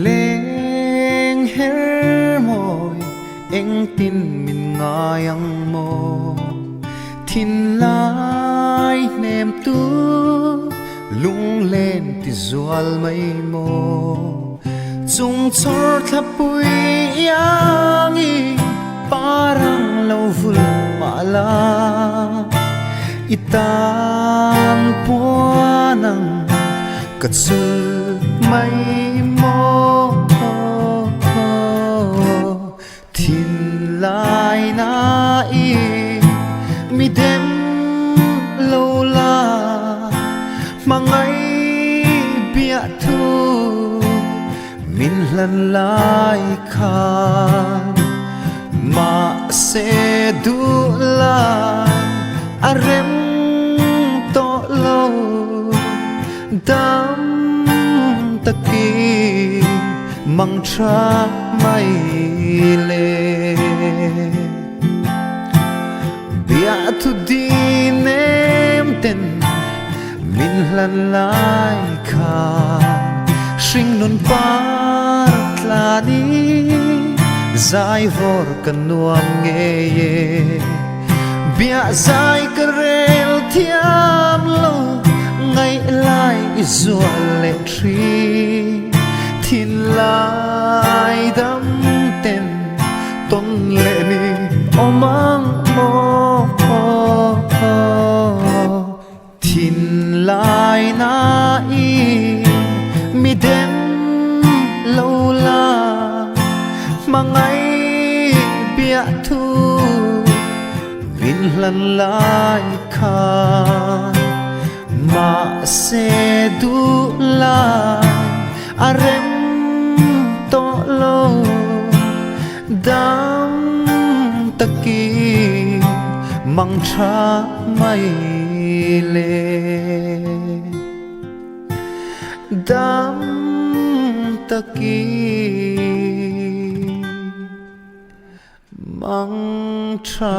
leng her môi anh tin mình ngayang mo thiên lai nem tu lung lên ti zual mai mo chung chor thapui yang i parang lovul mala itan puanang katsul mai mo thiên lai na i mi dem lâu la mangai bia thu min lan lai khan ma se du la arem to lo dam taki mang tra mai le bia thu di nem ten min lan lai khan sing nun par tla ni zai vor kanuam nge ye bia zai karel thiam lo ngày lai zual le tri thiên lai đắm tên tôn lệ ni omang mo thiên lai na i mi dem lâu la mangai bia thu vin lan lai khan ma se du la arem to lo dam taki mang tra mai le dam taki mang tra